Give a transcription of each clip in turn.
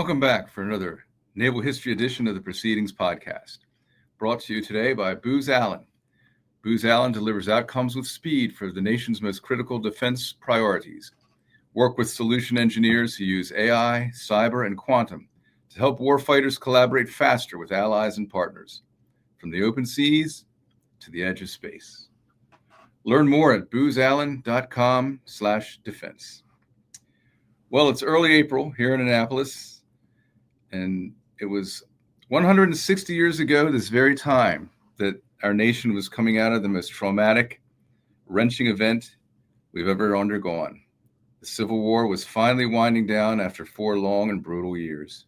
Welcome back for another Naval History edition of the Proceedings podcast, brought to you today by Booz Allen. Booz Allen delivers outcomes with speed for the nation's most critical defense priorities. Work with solution engineers who use AI, cyber, and quantum to help warfighters collaborate faster with allies and partners, from the open seas to the edge of space. Learn more at boozallen.com/defense. Well, it's early April here in Annapolis, and it was 160 years ago this very time that our nation was coming out of the most traumatic, wrenching event we've ever undergone. The Civil War was finally winding down after 4 long and brutal years.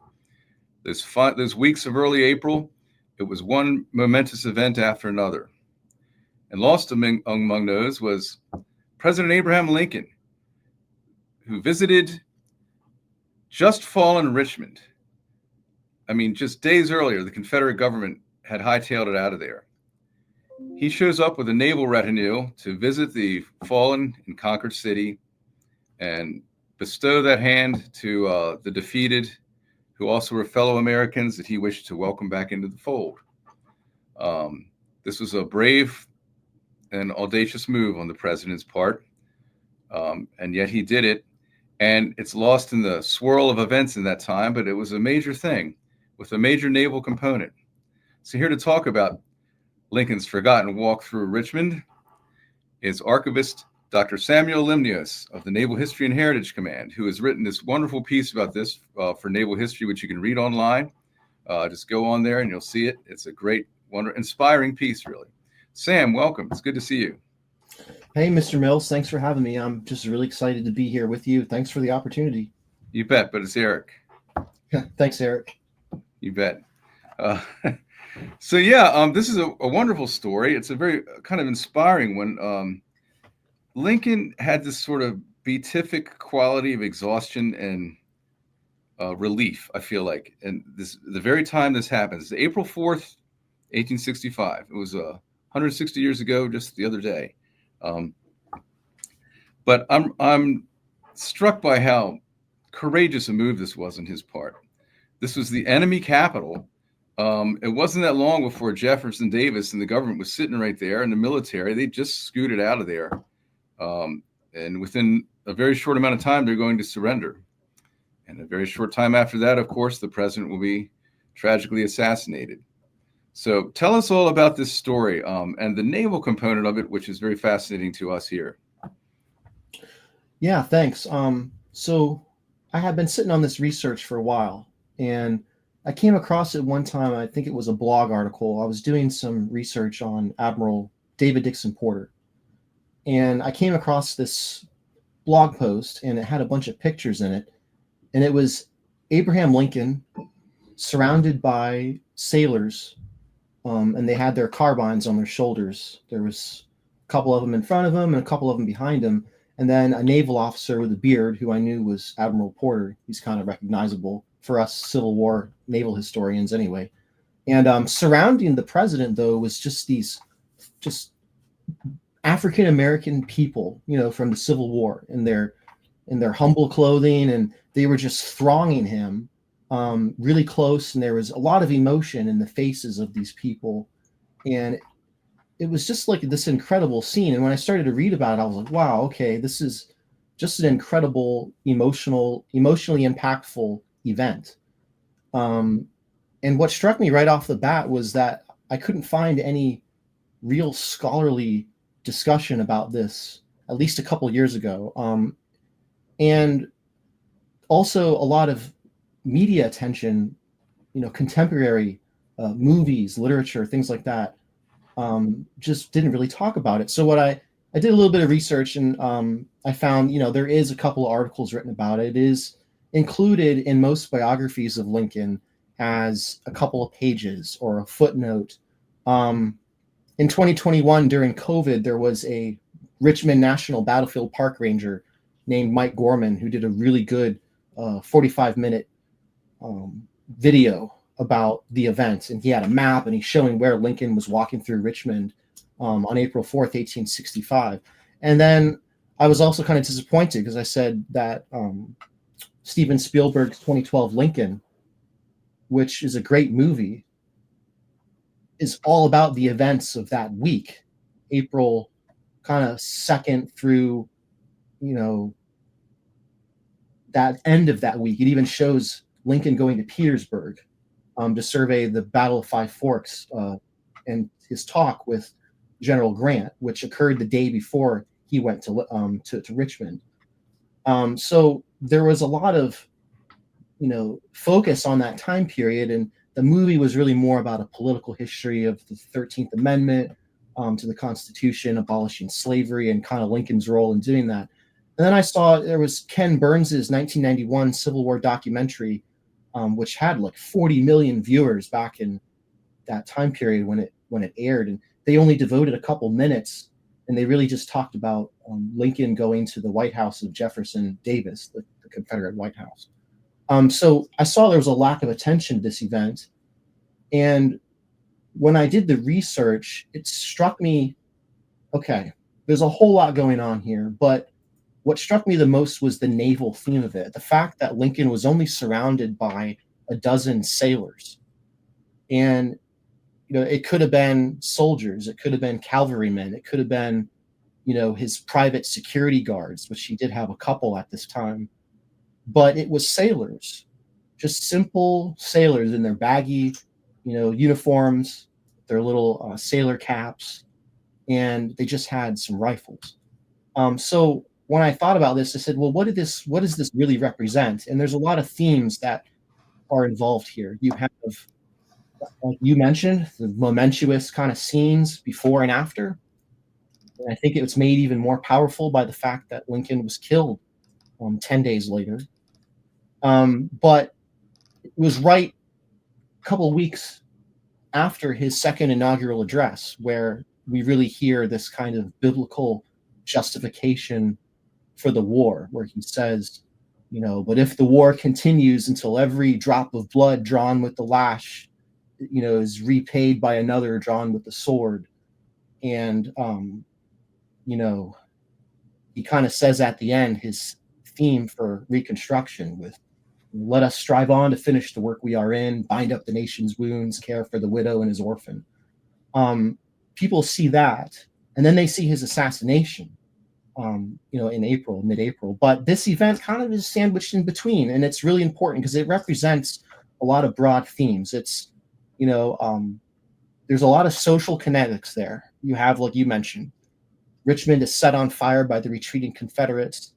Those weeks of early April, it was one momentous event after another. And lost among those was President Abraham Lincoln, who visited just fallen Richmond. I mean, just days earlier, the Confederate government had hightailed it out of there. He shows up with a naval retinue to visit the fallen and conquered city and bestow that hand to the defeated, who also were fellow Americans that he wished to welcome back into the fold. This was a brave and audacious move on the president's part, and yet he did it. And it's lost in the swirl of events in that time, but it was a major thing with a major naval component. So here to talk about Lincoln's forgotten walk through Richmond is Archivist Dr. Samuel Limneos of the Naval History and Heritage Command, who has written this wonderful piece about this for Naval History, which you can read online. Just go on there and you'll see it. It's a great, inspiring piece, really. Sam, welcome. It's good to see you. Hey, Mr. Mills, thanks for having me. I'm just really excited to be here with you. Thanks for the opportunity. You bet, but it's Eric. Thanks, Eric. You bet. This is a wonderful story. It's a very kind of inspiring one. Lincoln had this sort of beatific quality of exhaustion and relief, I feel like. And the very time this happens, April 4th, 1865. It was 160 years ago, just the other day. But I'm struck by how courageous a move this was on his part. This was the enemy capital. It wasn't that long before Jefferson Davis and the government was sitting right there, and the military, they just scooted out of there. And within a very short amount of time, they're going to surrender. And a very short time after that, of course, the president will be tragically assassinated. So tell us all about this story and the naval component of it, which is very fascinating to us here. Yeah, thanks. So I had been sitting on this research for a while, and I came across it one time. I think it was a blog article. I was doing some research on Admiral David Dixon Porter, and I came across this blog post, and it had a bunch of pictures in it, and it was Abraham Lincoln surrounded by sailors. And they had their carbines on their shoulders. There was a couple of them in front of him and a couple of them behind him. And then a naval officer with a beard, who I knew was Admiral Porter. He's kind of recognizable for us Civil War naval historians anyway. And surrounding the president, though, was just these African-American people, from the Civil War in their humble clothing. And they were just thronging him. Really close, and there was a lot of emotion in the faces of these people, and it was just like this incredible scene. And when I started to read about it, I was like, wow, okay, this is just an incredible emotionally impactful event. And what struck me right off the bat was that I couldn't find any real scholarly discussion about this, at least a couple years ago, and also a lot of media attention, contemporary movies, literature, things like that, just didn't really talk about it. So what I did a little bit of research, and I found, there is a couple of articles written about it. It is included in most biographies of Lincoln as a couple of pages or a footnote. In 2021, during COVID, there was a Richmond National Battlefield Park Ranger named Mike Gorman who did a really good 45-minute video about the event, and he had a map, and he's showing where Lincoln was walking through Richmond on April 4th, 1865. And then I was also kind of disappointed because I said that Steven Spielberg's 2012 Lincoln which is a great movie, is all about the events of that week, April kind of 2nd through, you know, that end of that week. It even shows Lincoln going to Petersburg to survey the Battle of Five Forks and his talk with General Grant, which occurred the day before he went to Richmond. So there was a lot of, you know, focus on that time period, and the movie was really more about a political history of the 13th Amendment to the Constitution, abolishing slavery, and kind of Lincoln's role in doing that. And then I saw there was Ken Burns's 1991 Civil War documentary, which had like 40 million viewers back in that time period when it aired, and they only devoted a couple minutes, and they really just talked about Lincoln going to the White House of Jefferson Davis, the Confederate White House. So I saw there was a lack of attention to this event, and when I did the research, it struck me, okay, there's a whole lot going on here, but what struck me the most was the naval theme of it. The fact that Lincoln was only surrounded by a dozen sailors. And, you know, it could have been soldiers, it could have been cavalrymen, it could have been, you know, his private security guards, which he did have a couple at this time. But it was sailors, just simple sailors in their baggy, you know, uniforms, their little sailor caps, and they just had some rifles. So when I thought about this, I said, well, what does this really represent? And there's a lot of themes that are involved here. You have, like you mentioned, the momentous kind of scenes before and after. And I think it was made even more powerful by the fact that Lincoln was killed 10 days later. But it was right a couple of weeks after his second inaugural address where we really hear this kind of biblical justification for the war, where he says, you know, but if the war continues until every drop of blood drawn with the lash, you know, is repaid by another drawn with the sword. And, you know, he kind of says at the end his theme for Reconstruction with, let us strive on to finish the work we are in, bind up the nation's wounds, care for the widow and his orphan. People see that, and then they see his assassination, you know, in April, mid-April. But this event kind of is sandwiched in between, and it's really important because it represents a lot of broad themes. It's, you know, there's a lot of social kinetics there. You have, like you mentioned, Richmond is set on fire by the retreating Confederates.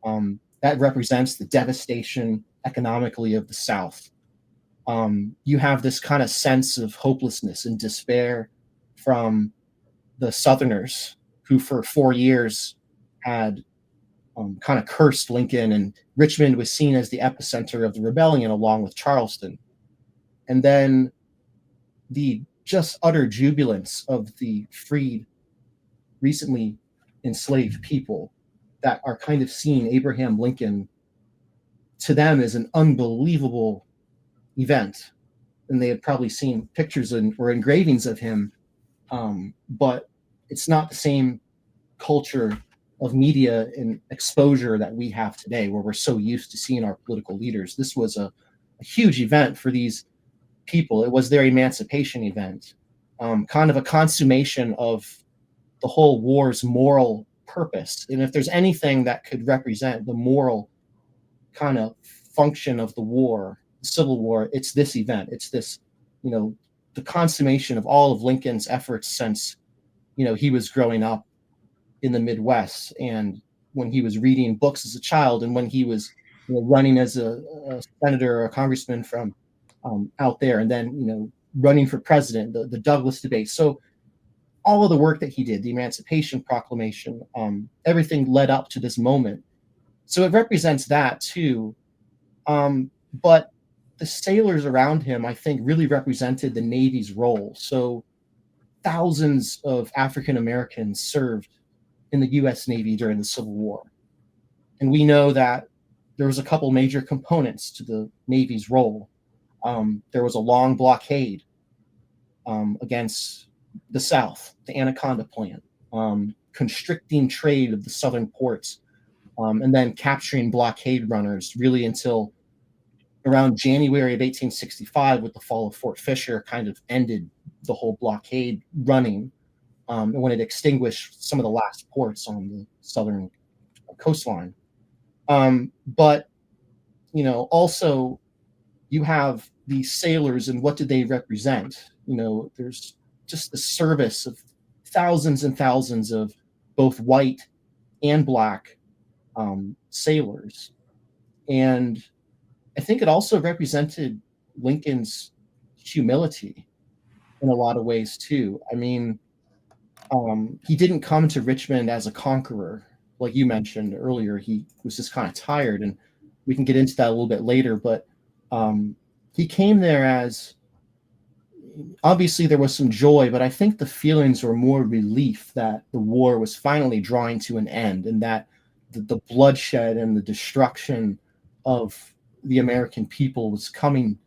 That represents the devastation economically of the South. You have this kind of sense of hopelessness and despair from the Southerners who for 4 years had kind of cursed Lincoln, and Richmond was seen as the epicenter of the rebellion along with Charleston. And then the just utter jubilance of the freed, recently enslaved people that are kind of seeing Abraham Lincoln to them as an unbelievable event. And they had probably seen pictures or engravings of him, but it's not the same culture of media and exposure that we have today, where we're so used to seeing our political leaders. This was a huge event for these people. It was their emancipation event, kind of a consummation of the whole war's moral purpose. And if there's anything that could represent the moral kind of function of the war, the Civil War, it's this event. It's this, you know, the consummation of all of Lincoln's efforts since, you know, he was growing up in the Midwest, and when he was reading books as a child, and when he was, you know, running as a senator or a congressman from out there, and then, you know, running for president, the Douglas debate. So all of the work that he did, the Emancipation Proclamation, everything led up to this moment. So it represents that too. But the sailors around him, I think, really represented the Navy's role. So thousands of African Americans served in the U.S. Navy during the Civil War. And we know that there was a couple major components to the Navy's role. There was a long blockade against the South, the Anaconda Plan, constricting trade of the southern ports, and then capturing blockade runners really until around January of 1865, with the fall of Fort Fisher, kind of ended the whole blockade running, and when it extinguished some of the last ports on the southern coastline. But also you have these sailors, and what do they represent? There's just the service of thousands and thousands of both white and black sailors, and I think it also represented Lincoln's humility in a lot of ways too. I mean, he didn't come to Richmond as a conqueror, like you mentioned earlier. He was just kind of tired, and we can get into that a little bit later. But he came there as, obviously there was some joy, but I think the feelings were more relief that the war was finally drawing to an end, and that the bloodshed and the destruction of the American people was coming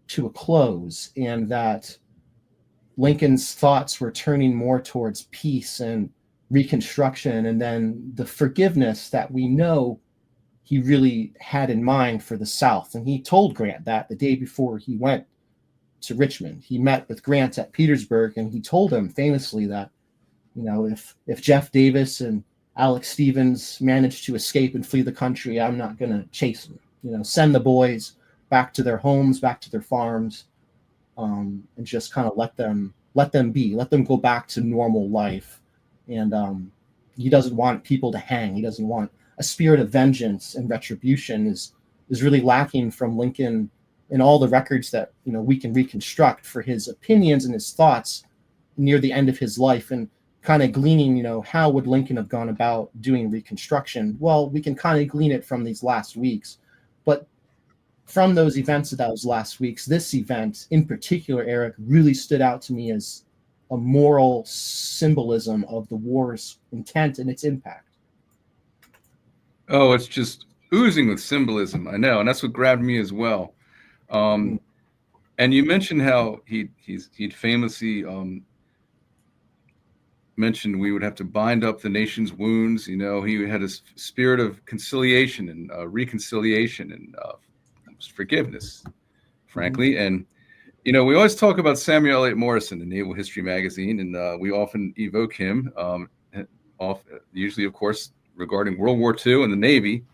to a close, and that Lincoln's thoughts were turning more towards peace and reconstruction, and then the forgiveness that we know he really had in mind for the South. And he told Grant that the day before he went to Richmond. He met with Grant at Petersburg, and he told him famously that, if Jeff Davis and Alex Stevens managed to escape and flee the country, I'm not going to chase them. Send the boys back to their homes, back to their farms, and just kind of let them be, let them go back to normal life. And he doesn't want people to hang. He doesn't want a spirit of vengeance and retribution is really lacking from Lincoln in all the records that we can reconstruct for his opinions and his thoughts near the end of his life, and kind of gleaning, how would Lincoln have gone about doing reconstruction? Well, we can kind of glean it from these last weeks, but from those events of those last weeks, this event in particular, Eric, really stood out to me as a moral symbolism of the war's intent and its impact. Oh, it's just oozing with symbolism. I know, and that's what grabbed me as well. And you mentioned how he'd famously mentioned we would have to bind up the nation's wounds. He had a spirit of conciliation and reconciliation and forgiveness, frankly. And we always talk about Samuel Eliot Morison in Naval History magazine, and we often evoke him, usually, of course, regarding World War II and the Navy.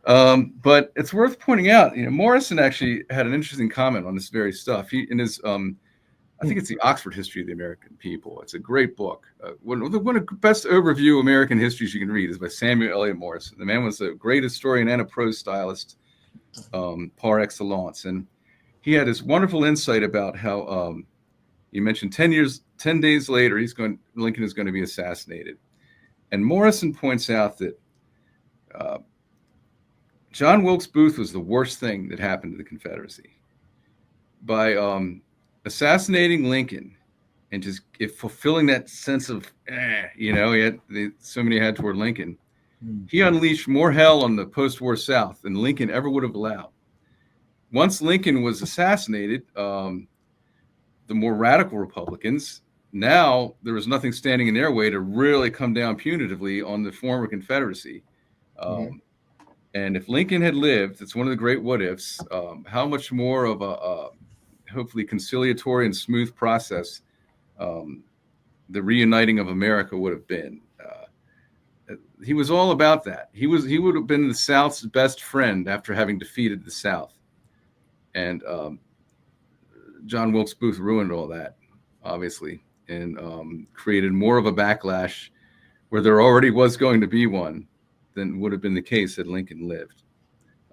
But it's worth pointing out, Morrison actually had an interesting comment on this very stuff. He, in his, I think it's the Oxford History of the American People. It's a great book. One of the best overview American histories you can read is by Samuel Eliot Morison. The man was a great historian and a prose stylist par excellence. And he had this wonderful insight about how you mentioned 10 days later, Lincoln is going to be assassinated. And Morrison points out that John Wilkes Booth was the worst thing that happened to the Confederacy. By assassinating Lincoln and just fulfilling that sense of, so many had toward Lincoln, he unleashed more hell on the post-war South than Lincoln ever would have allowed. Once Lincoln was assassinated, the more radical Republicans, now there was nothing standing in their way to really come down punitively on the former Confederacy. And if Lincoln had lived, it's one of the great what ifs, how much more of a hopefully conciliatory and smooth process the reuniting of America would have been. He was all about that. He would have been the South's best friend after having defeated the South. And John Wilkes Booth ruined all that, obviously, and created more of a backlash where there already was going to be one than would have been the case had Lincoln lived.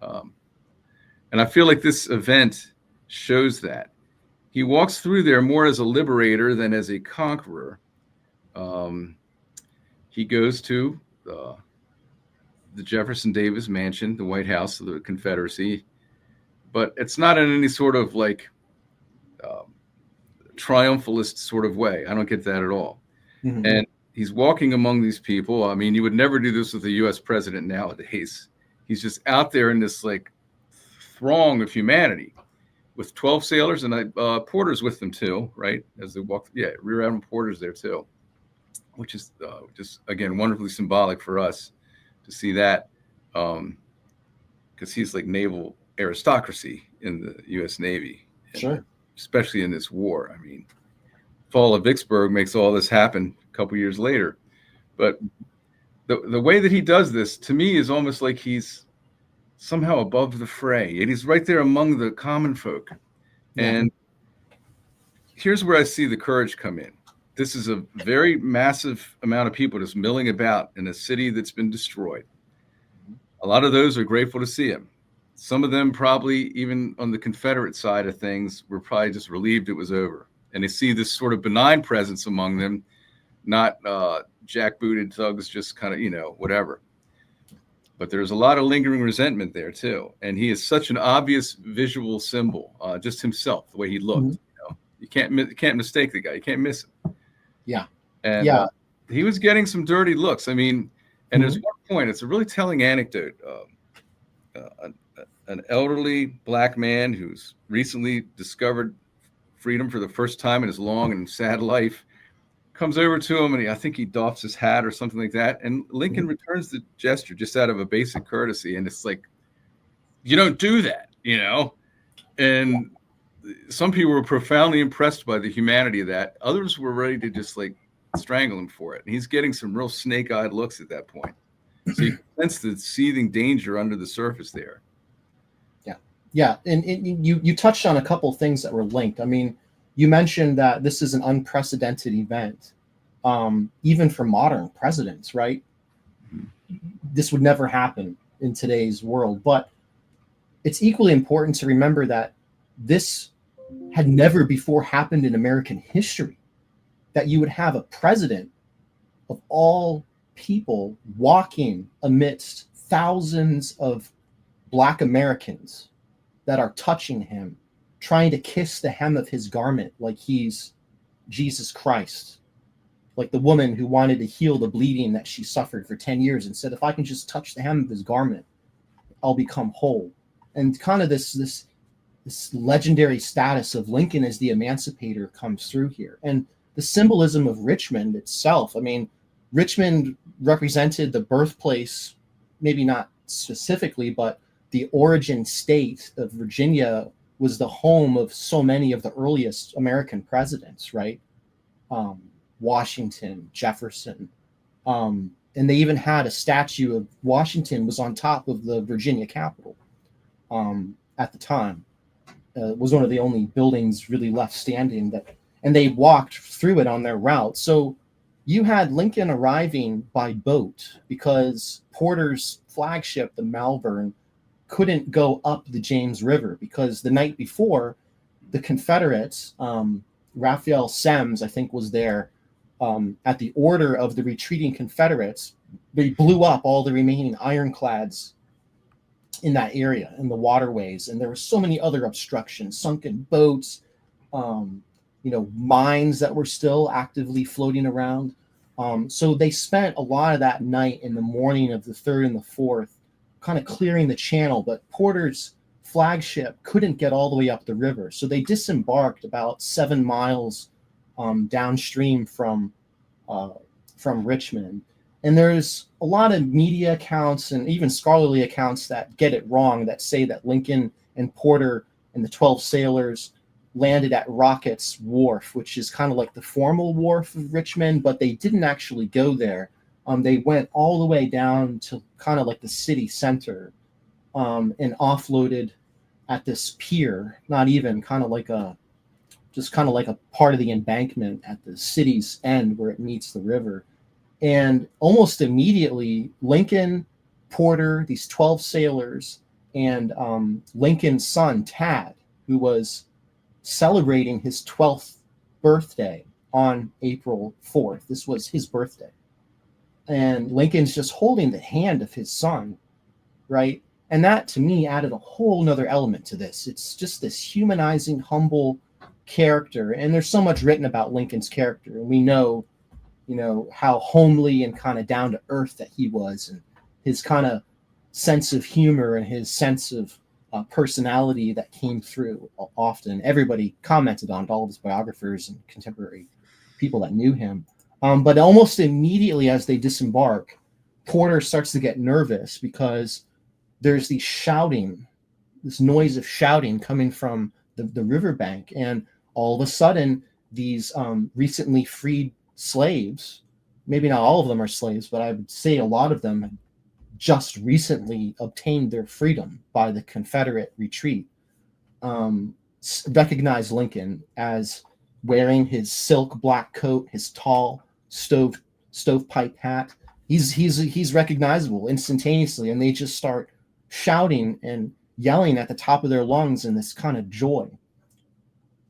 And I feel like this event shows that. He walks through there more as a liberator than as a conqueror. He goes to the Jefferson Davis mansion, the White House of the Confederacy, but it's not in any sort of triumphalist sort of way. I don't get that at all. And he's walking among these people. I mean, you would never do this with a U.S. president nowadays. He's just out there in this throng of humanity with 12 sailors and porters with them too, right? As they walk, rear admiral porters there too, which is just, again, wonderfully symbolic for us to see that, because he's like naval aristocracy in the U.S. Navy, Sure. especially in this war. I mean, fall of Vicksburg makes all this happen a couple years later. But the way that he does this, to me, is almost like he's somehow above the fray, and he's right there among the common folk. Yeah. And here's where I see the courage come in. This is a very massive amount of people just milling about in a city that's been destroyed. A lot of those are grateful to see him. Some of them, probably even on the Confederate side of things, were probably just relieved it was over. And they see this sort of benign presence among them, not jackbooted thugs, just kind of, whatever. But there's a lot of lingering resentment there too. And he is such an obvious visual symbol, just himself, the way he looked. Mm-hmm. You can't mistake the guy. You can't miss him. Yeah. And he was getting some dirty looks. I mean, and there's one point, it's a really telling anecdote. An elderly black man who's recently discovered freedom for the first time in his long and sad life comes over to him, and I think he doffs his hat or something like that. And Lincoln returns the gesture just out of a basic courtesy. And it's like, you don't do that, And some people were profoundly impressed by the humanity of that. Others were ready to just like strangle him for it. And he's getting some real snake-eyed looks at that point. So you can sense the seething danger under the surface there. Yeah. And you touched on a couple things that were linked. I mean, you mentioned that this is an unprecedented event, even for modern presidents, right? This would never happen in today's world. But it's equally important to remember that this had never before happened in American history, that you would have a president of all people walking amidst thousands of Black Americans that are touching him, trying to kiss the hem of his garment like he's Jesus Christ, like the woman who wanted to heal the bleeding that she suffered for 10 years and said, if I can just touch the hem of his garment, I'll become whole. And kind of this legendary status of Lincoln as the emancipator comes through here. And the symbolism of Richmond itself, I mean, Richmond represented the birthplace, maybe not specifically, but the origin state of Virginia was the home of so many of the earliest American presidents, right? Washington, Jefferson. And they even had a statue of Washington was on top of the Virginia Capitol at the time. It was one of the only buildings really left standing and they walked through it on their route. So you had Lincoln arriving by boat because Porter's flagship, the Malvern, couldn't go up the James River because the night before, the Confederates, Raphael Semmes, I think, was there at the order of the retreating Confederates. They blew up all the remaining ironclads in that area, in the waterways. And there were so many other obstructions, sunken boats, mines that were still actively floating around. So they spent a lot of that night in the morning of the 3rd and the 4th kind of clearing the channel, but Porter's flagship couldn't get all the way up the river. So they disembarked about 7 miles downstream from Richmond. And there's a lot of media accounts and even scholarly accounts that get it wrong, that say that Lincoln and Porter and the 12 sailors landed at Rocket's Wharf, which is kind of like the formal wharf of Richmond, but they didn't actually go there. They went all the way down to kind of like the city center and offloaded at this pier, not even kind of like a part of the embankment at the city's end where it meets the river. And almost immediately, Lincoln, Porter, these 12 sailors, and Lincoln's son, Tad, who was celebrating his 12th birthday on April 4th. This was his birthday. And Lincoln's just holding the hand of his son, right? And that, to me, added a whole nother element to this. It's just this humanizing, humble character. And there's so much written about Lincoln's character. And we know, how homely and kind of down to earth that he was, and his kind of sense of humor and his sense of personality that came through often. Everybody commented on it, all of his biographers and contemporary people that knew him. But almost immediately as they disembark, Porter starts to get nervous because there's these shouting noise of shouting coming from the riverbank, and all of a sudden these recently freed slaves, maybe not all of them are slaves, but I would say a lot of them just recently obtained their freedom by the Confederate retreat, recognized Lincoln as wearing his silk black coat, his tall stovepipe hat. He's recognizable instantaneously, and they just start shouting and yelling at the top of their lungs in this kind of joy.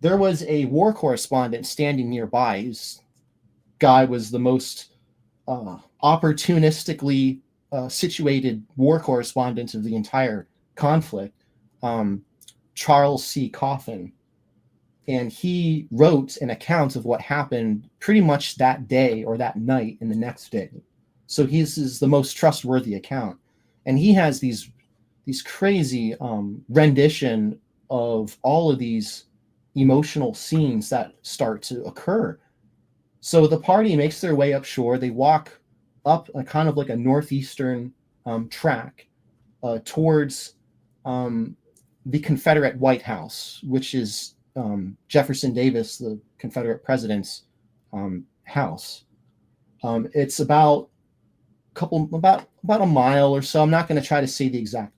There was a war correspondent standing nearby. His guy was the most opportunistically situated war correspondent of the entire conflict, Charles C. Coffin. And he wrote an account of what happened pretty much that day or that night and the next day. So his is the most trustworthy account. And he has these crazy rendition of all of these emotional scenes that start to occur. So the party makes their way up shore. They walk up a kind of like a northeastern track towards the Confederate White House, which is Jefferson Davis, the Confederate president's house. It's about a mile or so. I'm not going to try to say the exact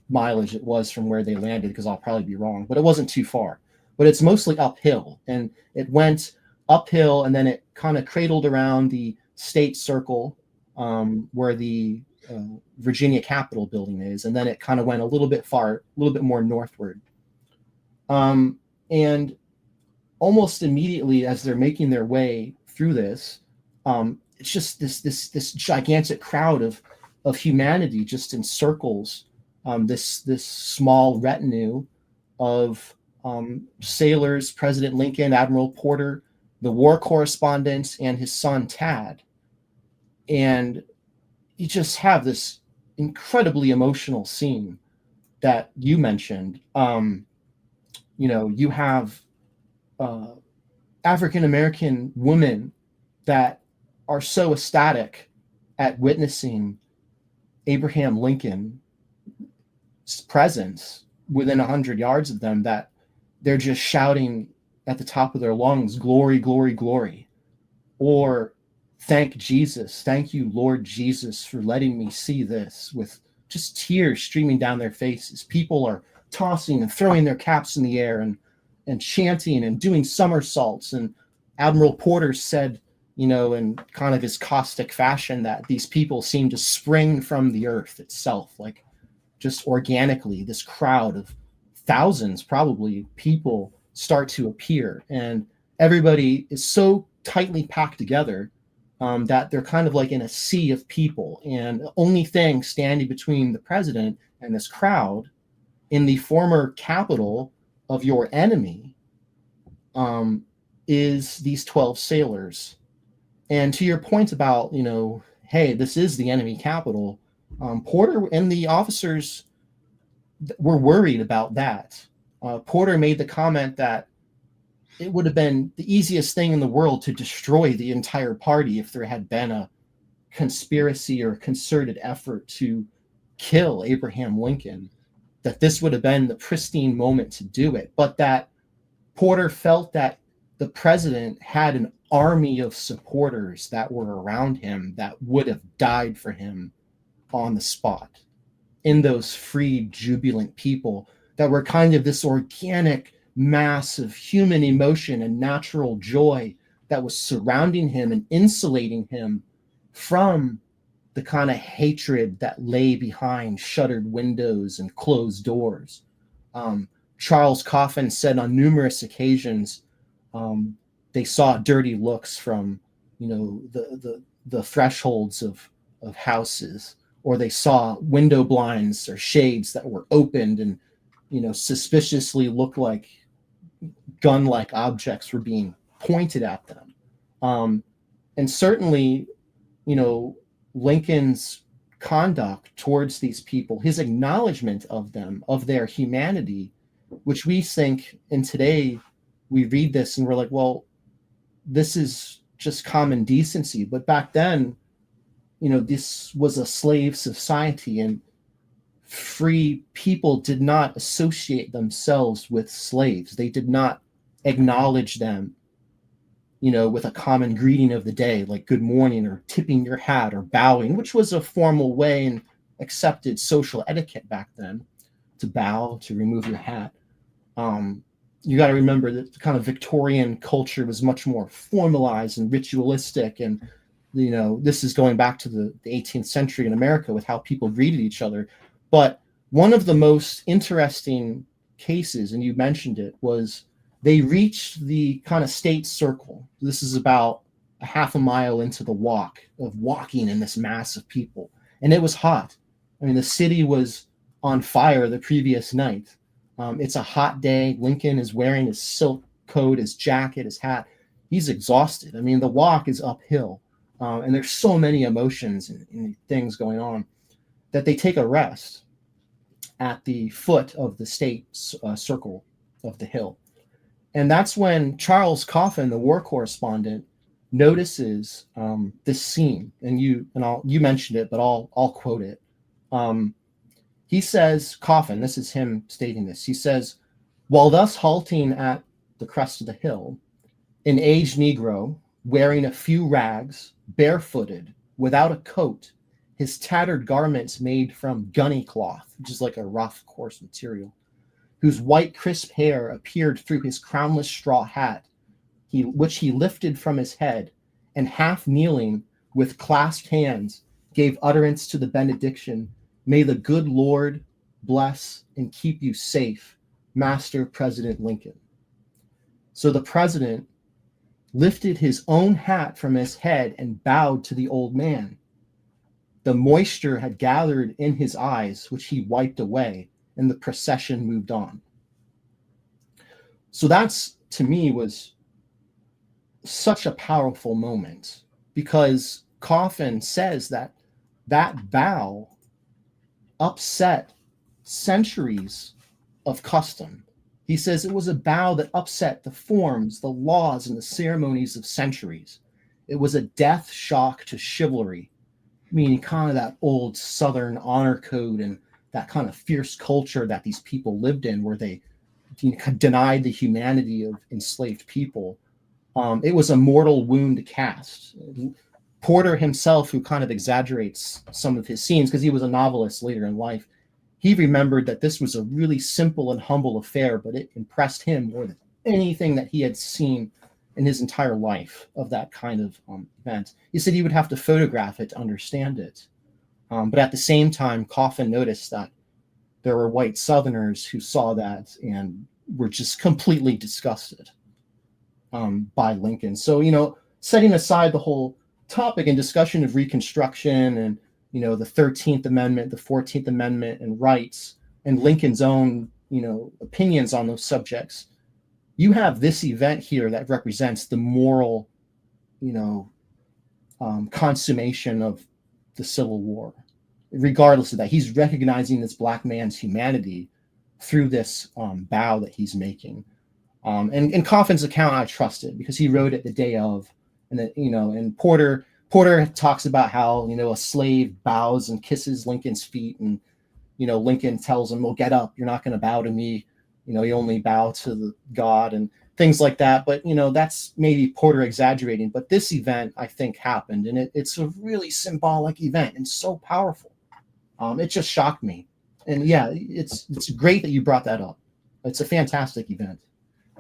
mileage it was from where they landed because I'll probably be wrong, but it wasn't too far. But it's mostly uphill, and it went uphill, and then it kind of cradled around the State Circle where the Virginia Capitol building is, and then it kind of went a little bit more northward. And almost immediately as they're making their way through this, it's just this gigantic crowd of humanity just encircles this small retinue of sailors, President Lincoln, Admiral Porter, the war correspondent, and his son Tad. And you just have this incredibly emotional scene that you mentioned. You have African American women that are so ecstatic at witnessing Abraham Lincoln's presence within 100 yards of them that they're just shouting at the top of their lungs, "Glory, glory, glory," or "Thank Jesus, thank you, Lord Jesus, for letting me see this," with just tears streaming down their faces. People are tossing and throwing their caps in the air and chanting and doing somersaults. And Admiral Porter said, in kind of his caustic fashion, that these people seem to spring from the earth itself, like just organically. This crowd of thousands, probably, people start to appear, and everybody is so tightly packed together that they're kind of like in a sea of people. And the only thing standing between the president and this crowd in the former capital of your enemy is these 12 sailors. And to your point about, hey, this is the enemy capital, Porter and the officers were worried about that. Porter made the comment that it would have been the easiest thing in the world to destroy the entire party if there had been a conspiracy or concerted effort to kill Abraham Lincoln, that this would have been the pristine moment to do it. But that Porter felt that the president had an army of supporters that were around him that would have died for him on the spot, in those freed, jubilant people that were kind of this organic mass of human emotion and natural joy that was surrounding him and insulating him from the kind of hatred that lay behind shuttered windows and closed doors. Charles Coffin said on numerous occasions they saw dirty looks from the thresholds of houses, or they saw window blinds or shades that were opened and suspiciously looked like gun-like objects were being pointed at them. And certainly, Lincoln's conduct towards these people, his acknowledgement of them, of their humanity, which we think, and today we read this and we're like, well, this is just common decency. But back then, this was a slave society, and free people did not associate themselves with slaves. They did not acknowledge them, with a common greeting of the day, like good morning or tipping your hat or bowing, which was a formal way and accepted social etiquette back then, to bow, to remove your hat. You got to remember that the kind of Victorian culture was much more formalized and ritualistic. And, this is going back to the 18th century in America with how people greeted each other. But one of the most interesting cases, and you mentioned it, was they reached the kind of state circle. This is about a half a mile into the walk of walking in this mass of people. And it was hot. I mean, the city was on fire the previous night. It's a hot day. Lincoln is wearing his silk coat, his jacket, his hat. He's exhausted. I mean, the walk is uphill. And there's so many emotions and things going on that they take a rest at the foot of the state circle of the hill. And that's when Charles Coffin, the war correspondent, notices this scene. And you mentioned it, but I'll quote it. He says, Coffin, this is him stating this. He says, while thus halting at the crest of the hill, an aged Negro wearing a few rags, barefooted, without a coat, his tattered garments made from gunny cloth, which is like a rough, coarse material, whose white, crisp hair appeared through his crownless straw hat, which he lifted from his head, and half kneeling, with clasped hands, gave utterance to the benediction, may the good Lord bless and keep you safe, Master President Lincoln. So the president lifted his own hat from his head and bowed to the old man. The moisture had gathered in his eyes, which he wiped away, and the procession moved on. So that's, to me, was such a powerful moment, because Coffin says that bow upset centuries of custom. He says it was a bow that upset the forms, the laws, and the ceremonies of centuries. It was a death shock to chivalry, meaning kind of that old Southern honor code and that kind of fierce culture that these people lived in, where they denied the humanity of enslaved people. It was a mortal wound to cast. Porter himself, who kind of exaggerates some of his scenes because he was a novelist later in life, he remembered that this was a really simple and humble affair, but it impressed him more than anything that he had seen in his entire life of that kind of event. He said he would have to photograph it to understand it. But at the same time, Coffin noticed that there were white Southerners who saw that and were just completely disgusted by Lincoln. So, setting aside the whole topic and discussion of Reconstruction and, the 13th Amendment, the 14th Amendment, and rights, and Lincoln's own, opinions on those subjects, you have this event here that represents the moral, consummation of the Civil War. Regardless of that, he's recognizing this Black man's humanity through this bow that he's making. And Coffin's account, I trusted because he wrote it the day of, and that, and Porter talks about how, a slave bows and kisses Lincoln's feet, and, Lincoln tells him, well, get up, you're not going to bow to me. You only bow to the God and things like that. But, that's maybe Porter exaggerating. But this event, I think, happened, and it's a really symbolic event and so powerful. It just shocked me. And yeah, it's great that you brought that up. It's a fantastic event.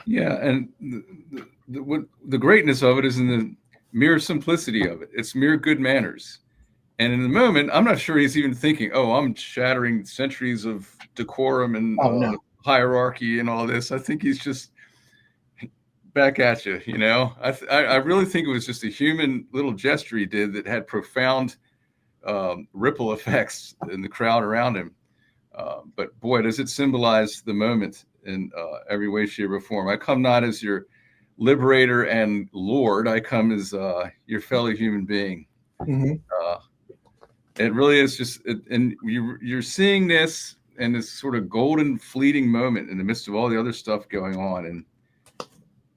Yeah, and the greatness of it is in the mere simplicity of it. It's mere good manners. And in the moment, I'm not sure he's even thinking, oh, I'm shattering centuries of decorum and hierarchy and all this. I think he's just back at you, I really think it was just a human little gesture he did that had profound ripple effects in the crowd around him. But boy, does it symbolize the moment in every way, shape, or form. I come not as your liberator and Lord. I come as your fellow human being. Mm-hmm. It really is just, and you're seeing this in this sort of golden, fleeting moment in the midst of all the other stuff going on. And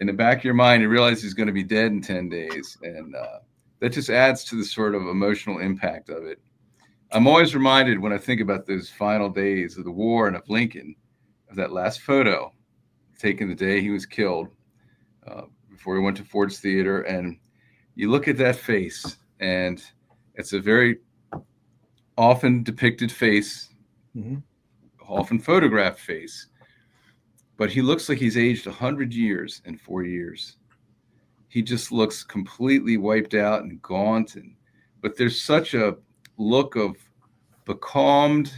in the back of your mind, you realize he's going to be dead in 10 days. And that just adds to the sort of emotional impact of it. I'm always reminded when I think about those final days of the war and of Lincoln, of that last photo taken the day he was killed, before he went to Ford's Theater. And you look at that face, and it's a very often depicted face, Mm-hmm. often photographed face, but he looks like he's aged 100 years in 4 years. He just looks completely wiped out and gaunt. But there's such a look of becalmed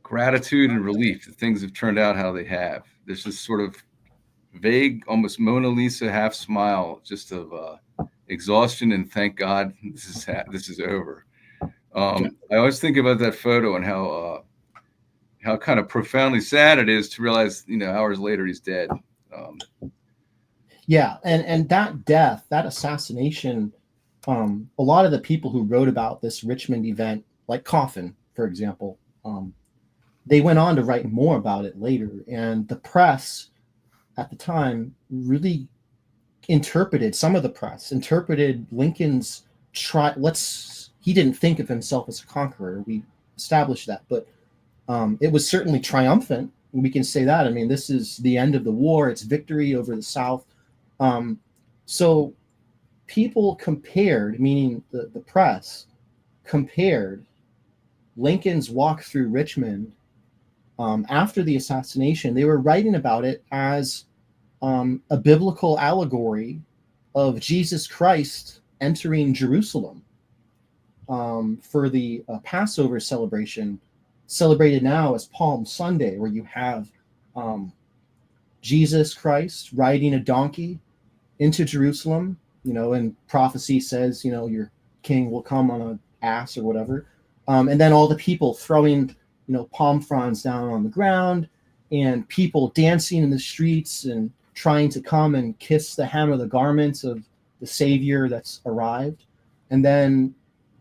gratitude and relief that things have turned out how they have. There's this sort of vague, almost Mona Lisa half smile, just of exhaustion and thank God this is over. I always think about that photo and how kind of profoundly sad it is to realize, hours later he's dead. Yeah, and that death, that assassination, a lot of the people who wrote about this Richmond event, like Coffin, for example, they went on to write more about it later. And the press at the time really some of the press interpreted Lincoln's he didn't think of himself as a conqueror. We established that, but it was certainly triumphant. We can say that. I mean, this is the end of the war. It's victory over the South. So people compared, meaning the press compared Lincoln's walk through Richmond after the assassination. They were writing about it as a biblical allegory of Jesus Christ entering Jerusalem for the Passover celebration, celebrated now as Palm Sunday, where you have Jesus Christ riding a donkey into Jerusalem, and prophecy says, your king will come on an ass or whatever. And then all the people throwing, palm fronds down on the ground, and people dancing in the streets and trying to come and kiss the hem of the garments of the Savior that's arrived. And then,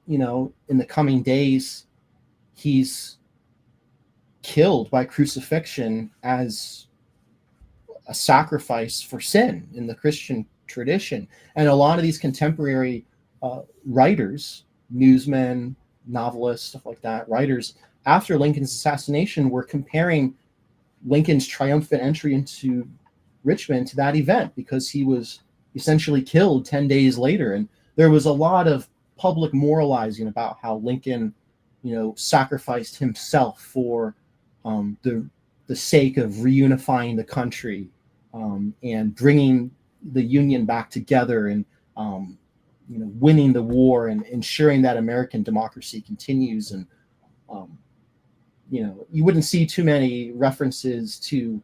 in the coming days, he's killed by crucifixion as a sacrifice for sin in the Christian tradition. And a lot of these contemporary writers, newsmen, novelists, stuff like that, writers after Lincoln's assassination were comparing Lincoln's triumphant entry into Richmond to that event, because he was essentially killed 10 days later. And there was a lot of public moralizing about how Lincoln, sacrificed himself for the sake of reunifying the country and bringing the Union back together, and winning the war and ensuring that American democracy continues. And you wouldn't see too many references to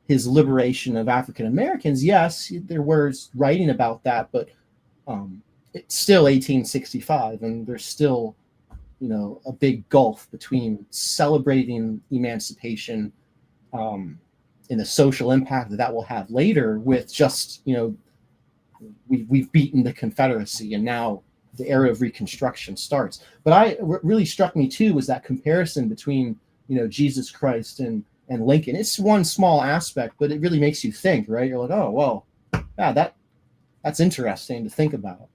his liberation of African Americans. Yes, there was writing about that, but it's still 1865, and there's still a big gulf between celebrating emancipation and the social impact that will have later, with just we've beaten the Confederacy and now the era of Reconstruction starts. But what really struck me too was that comparison between Jesus Christ and Lincoln. It's one small aspect, but it really makes you think, right? You're like, oh well, yeah, that's interesting to think about.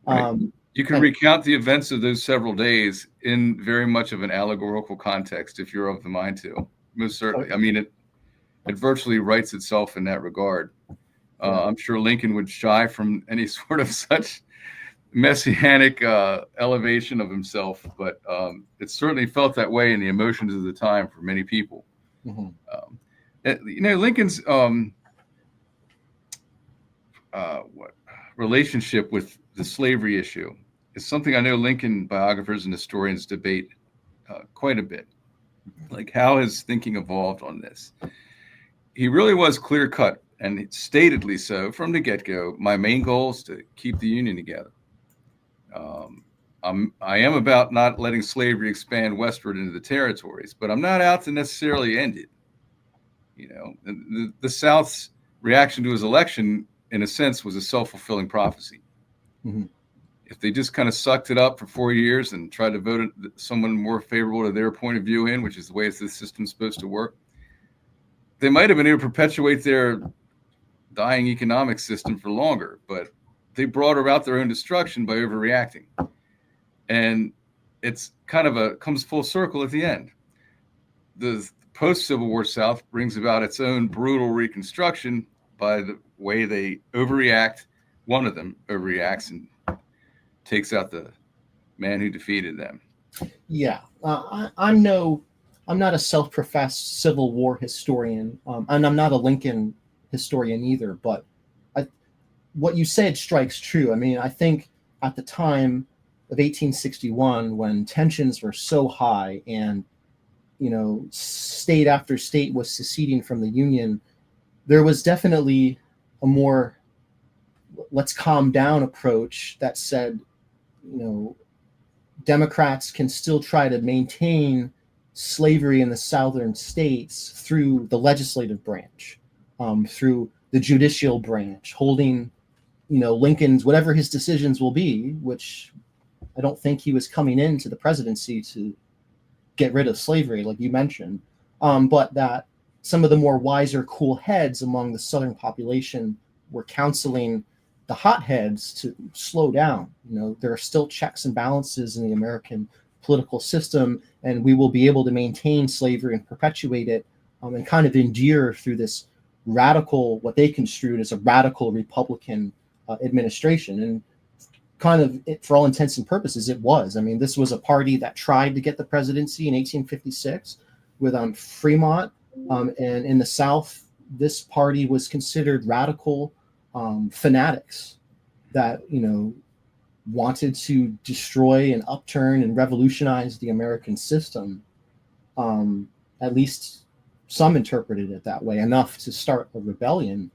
Right. You can recount the events of those several days in very much of an allegorical context if you're of the mind to. Most certainly. I mean, it virtually writes itself in that regard. I'm sure Lincoln would shy from any sort of such messianic elevation of himself, but it certainly felt that way in the emotions of the time for many people. Mm-hmm. Lincoln's relationship with the slavery issue is something I know Lincoln biographers and historians debate quite a bit, like how his thinking evolved on this. He really was clear-cut, and statedly so from the get-go. My main goal is to keep the Union together. I am about not letting slavery expand westward into the territories, but I'm not out to necessarily end it. The South's reaction to his election, in a sense, was a self-fulfilling prophecy. Mm-hmm. If they just kind of sucked it up for 4 years and tried to vote someone more favorable to their point of view in, which is the way the system's supposed to work, they might have been able to perpetuate their dying economic system for longer, but they brought about their own destruction by overreacting. And it's kind of comes full circle at the end. The post-Civil War South brings about its own brutal reconstruction by the way they overreact. One of them overreacts and takes out the man who defeated them. Yeah, I'm not a self-professed Civil War historian, and I'm not a Lincoln historian either. But I, what you said strikes true. I mean, I think at the time of 1861, when tensions were so high, and state after state was seceding from the Union, there was definitely a more let's calm down approach that said, Democrats can still try to maintain slavery in the southern states through the legislative branch, through the judicial branch, holding, Lincoln's, whatever his decisions will be, which I don't think he was coming into the presidency to get rid of slavery, like you mentioned, but that some of the more wiser, cool heads among the southern population were counseling the hotheads to slow down. There are still checks and balances in the American political system, and we will be able to maintain slavery and perpetuate it, and kind of endure through this radical, what they construed as a radical Republican administration. And kind of, for all intents and purposes, it was. I mean, this was a party that tried to get the presidency in 1856 with Fremont, and in the South, this party was considered radical fanatics that wanted to destroy and upturn and revolutionize the American system. At least some interpreted it that way, enough to start a rebellion.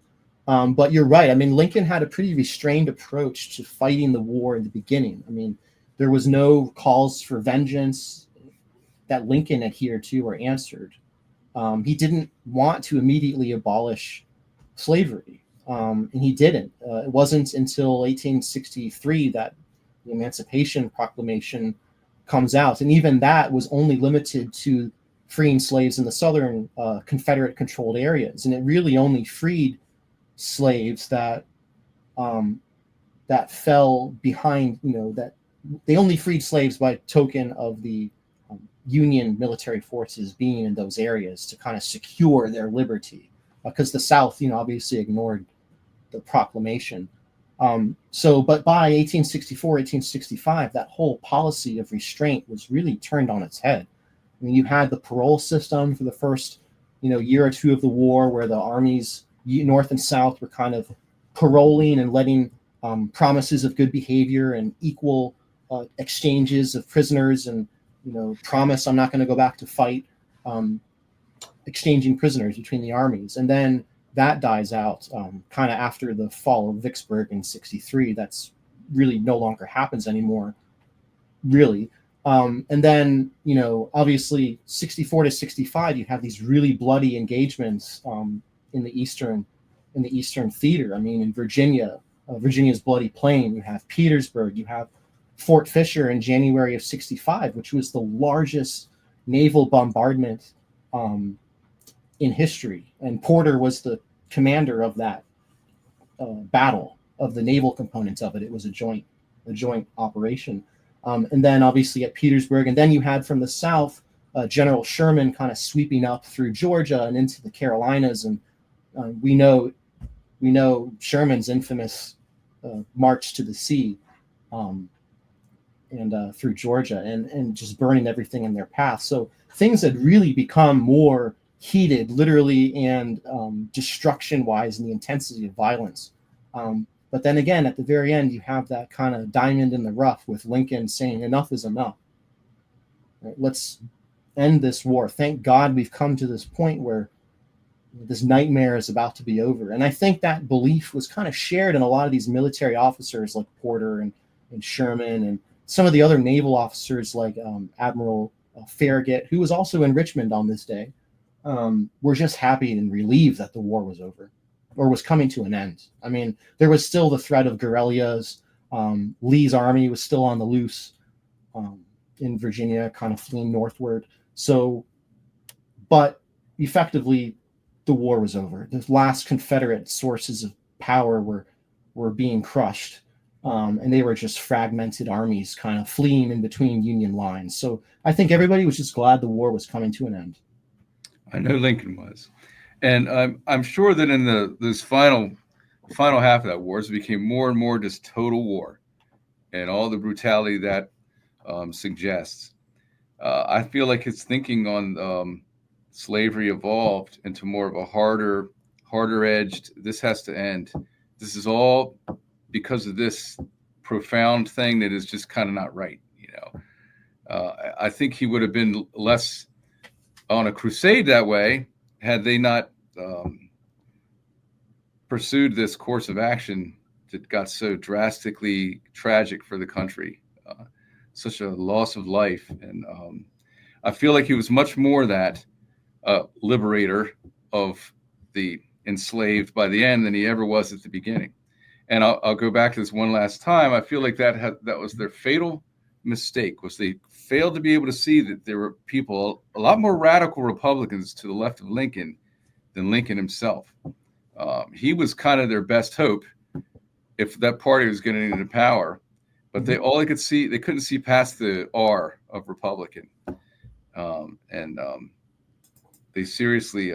But you're right. I mean, Lincoln had a pretty restrained approach to fighting the war in the beginning. I mean, there was no calls for vengeance that Lincoln adhered to or answered. He didn't want to immediately abolish slavery. And he didn't. It wasn't until 1863 that the Emancipation Proclamation comes out. And even that was only limited to freeing slaves in the southern Confederate-controlled areas. And it really only freed slaves that fell behind, that they only freed slaves by token of the Union military forces being in those areas to kind of secure their liberty, because the South, obviously ignored the proclamation. But by 1864, 1865, that whole policy of restraint was really turned on its head. I mean, you had the parole system for the first, year or two of the war, where the armies, North and South, were kind of paroling and letting promises of good behavior and equal exchanges of prisoners, and promise I'm not going to go back to fight, exchanging prisoners between the armies. And then that dies out kind of after the fall of Vicksburg in 63. That's really no longer happens anymore, really. And then, obviously 64 to 65, you have these really bloody engagements in the Eastern theater. I mean, in Virginia, Virginia's Bloody Plain, you have Petersburg, you have Fort Fisher in January of 65, which was the largest naval bombardment in history. And Porter was the commander of that battle, of the naval components of it. It was a joint operation. And then obviously at Petersburg, and then you had from the South, General Sherman kind of sweeping up through Georgia and into the Carolinas. And we know Sherman's infamous march to the sea, and through Georgia, and just burning everything in their path. So things had really become more heated, literally and destruction-wise, in the intensity of violence. But then again, at the very end, you have that kind of diamond in the rough with Lincoln saying, enough is enough. Right? Let's end this war. Thank God we've come to this point where this nightmare is about to be over. And I think that belief was kind of shared in a lot of these military officers like Porter and Sherman, and some of the other naval officers like Admiral Farragut, who was also in Richmond on this day, were just happy and relieved that the war was over, or was coming to an end. I mean, there was still the threat of guerrillas. Lee's army was still on the loose in Virginia, kind of fleeing northward. So, but effectively, the war was over. The last Confederate sources of power were being crushed. and they were just fragmented armies kind of fleeing in between Union lines. So I think everybody was just glad the war was coming to an end. I know Lincoln was, and I'm sure that in this final half of that war, it became more and more just total war, and all the brutality that suggests. I feel like his thinking on slavery evolved into more of a harder edged. This has to end. This is all because of this profound thing that is just kind of not right. I think he would have been less on a crusade that way had they not pursued this course of action that got so drastically tragic for the country. Such a loss of life. And I feel like he was much more that liberator of the enslaved by the end than he ever was at the beginning. And I'll go back to this one last time. I feel like that was their fatal mistake, was they failed to be able to see that there were people, a lot more radical Republicans to the left of Lincoln than Lincoln himself. He was kind of their best hope if that party was getting into power. But they couldn't see past the R of Republican, and they seriously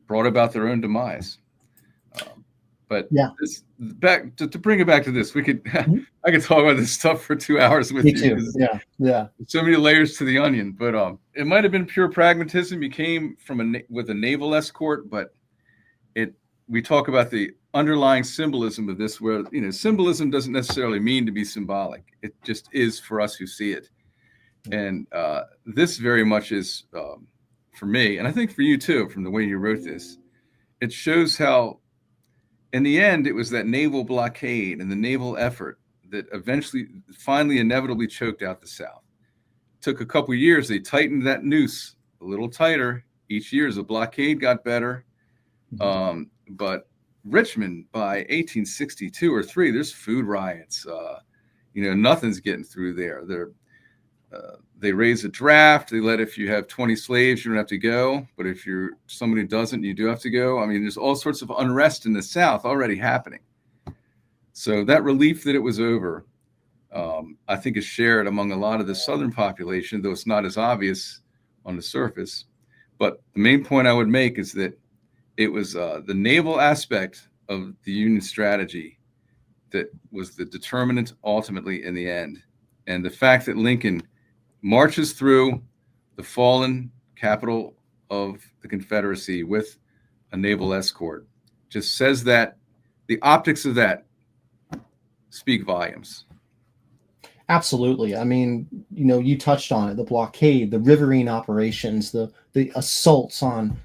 brought about their own demise. But yeah, back to bring it back to this, I could talk about this stuff for 2 hours with me you. too. Yeah. So many layers to the onion. But it might have been pure pragmatism. He came from with a naval escort, but we talk about the underlying symbolism of this, where symbolism doesn't necessarily mean to be symbolic. It just is for us who see it. And this very much is for me, and I think for you too, from the way you wrote this, it shows how in the end it was that naval blockade and the naval effort that finally inevitably choked out the South. It took a couple of years. They tightened that noose a little tighter each year as the blockade got better. But Richmond by 1862 or 3, there's food riots. Nothing's getting through there. They raise a draft. They let, if you have 20 slaves, you don't have to go. But if you're somebody who doesn't, you do have to go. I mean, there's all sorts of unrest in the South already happening. So that relief that it was over, I think is shared among a lot of the Southern population, though it's not as obvious on the surface. But the main point I would make is that it was the naval aspect of the Union strategy that was the determinant ultimately in the end. And the fact that Lincoln marches through the fallen capital of the Confederacy with a naval escort just says that the optics of that speak volumes. Absolutely. I mean, you touched on it, the blockade, the riverine operations, the assaults on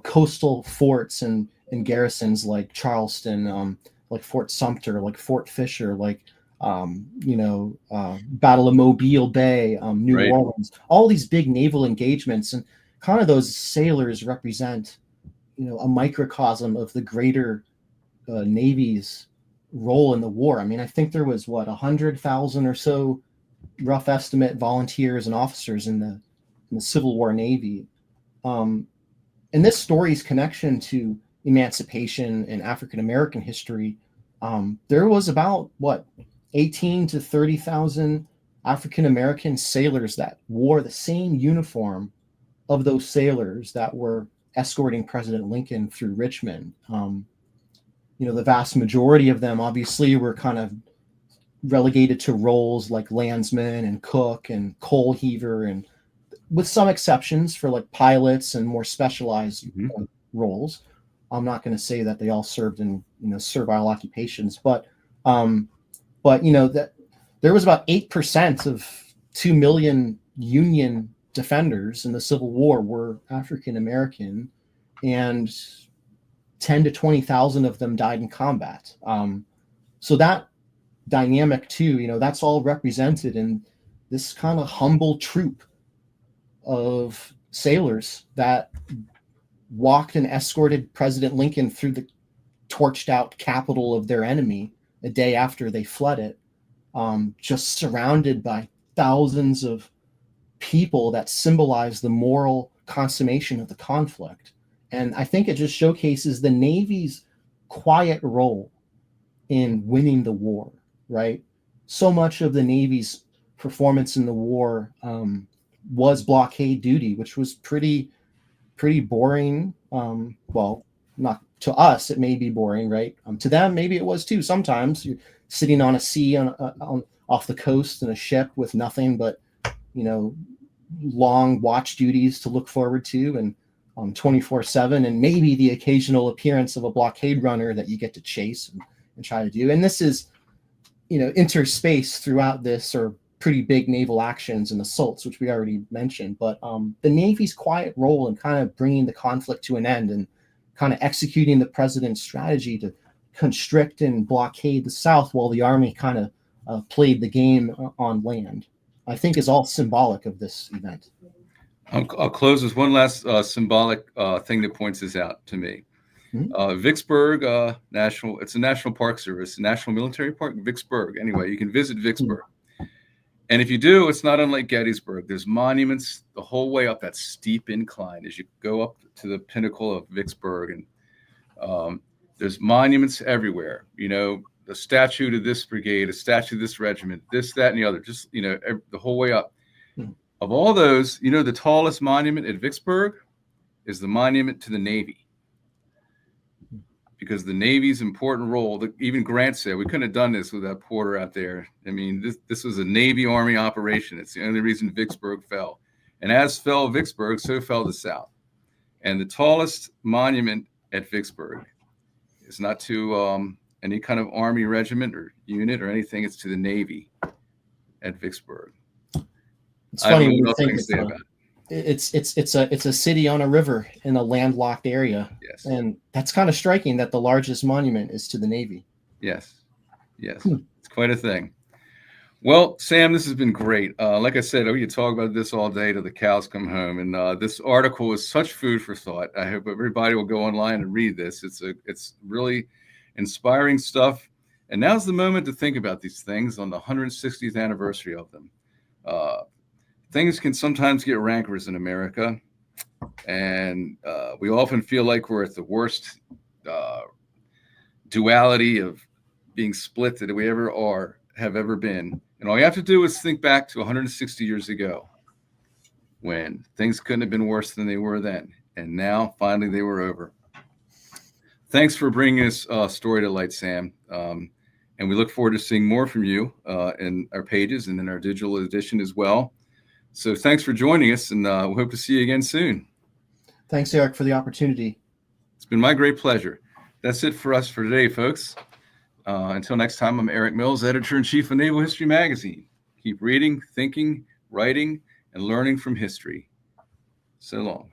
coastal forts and garrisons like Charleston, like Fort Sumter, like Fort Fisher, like Battle of Mobile Bay, New Right. Orleans, all these big naval engagements, and kind of those sailors represent a microcosm of the greater Navy's role in the war. I mean, I think there was 100,000 or so, rough estimate, volunteers and officers in the Civil War Navy. And this story's connection to emancipation and African American history, there was about 18 to 30,000 African American sailors that wore the same uniform of those sailors that were escorting President Lincoln through Richmond. The vast majority of them obviously were kind of relegated to roles like landsman and cook and coal heaver, and with some exceptions for like pilots and more specialized roles. I'm not going to say that they all served in servile occupations, but that there was about 8% of 2 million Union defenders in the Civil War were African American, and 10 to 20,000 of them died in combat. So that dynamic too, that's all represented in this kind of humble troop of sailors that walked and escorted President Lincoln through the torched out capital of their enemy a day after they fled it, just surrounded by thousands of people that symbolize the moral consummation of the conflict. And I think it just showcases the Navy's quiet role in winning the war. right? So much of the Navy's performance in the war was blockade duty, which was pretty boring. Well, not to us, it may be boring, right? To them, maybe it was too. Sometimes you're sitting on a sea on off the coast in a ship with nothing but, you know, long watch duties to look forward to, and 24/7, and maybe the occasional appearance of a blockade runner that you get to chase and try to do. And this is, you know, interspaced throughout this, or pretty big naval actions and assaults, which we already mentioned. But the Navy's quiet role in kind of bringing the conflict to an end and kind of executing the president's strategy to constrict and blockade the South while the Army kind of played the game on land, I think is all symbolic of this event. I'll close with one last symbolic thing that points this out to me. Vicksburg National, it's a National Park Service, National Military Park, Vicksburg. Anyway, you can visit Vicksburg. And if you do, it's not unlike Gettysburg. There's monuments the whole way up that steep incline as you go up to the pinnacle of Vicksburg. And there's monuments everywhere. You know, a statue to this brigade, a statue to this regiment, this, that, and the other, just, you know, the whole way up. Of all those, you know, the tallest monument at Vicksburg is the monument to the Navy. Because the Navy's important role, even Grant said, we couldn't have done this without Porter out there. I mean, this was a Navy-Army operation. It's the only reason Vicksburg fell. And as fell Vicksburg, so fell the South. And the tallest monument at Vicksburg is not to any kind of Army regiment or unit or anything. It's to the Navy at Vicksburg. It's funny when you think it's a city on a river in a landlocked area. Yes. And that's kind of striking that the largest monument is to the Navy. Yes. Yes. It's quite a thing. Well, Sam, this has been great. Like I said, we could talk about this all day till the cows come home. And this article is such food for thought. I hope everybody will go online and read this. It's really inspiring stuff. And now's the moment to think about these things on the 160th anniversary of them. Things can sometimes get rancorous in America, and we often feel like we're at the worst duality of being split that we have ever been. And all you have to do is think back to 160 years ago when things couldn't have been worse than they were then. And now, finally, they were over. Thanks for bringing this story to light, Sam. And we look forward to seeing more from you in our pages and in our digital edition as well. So thanks for joining us, and we hope to see you again soon. Thanks, Eric, for the opportunity. It's been my great pleasure. That's it for us for today, folks. Until next time, I'm Eric Mills, Editor-in-Chief of Naval History Magazine. Keep reading, thinking, writing, and learning from history. So long.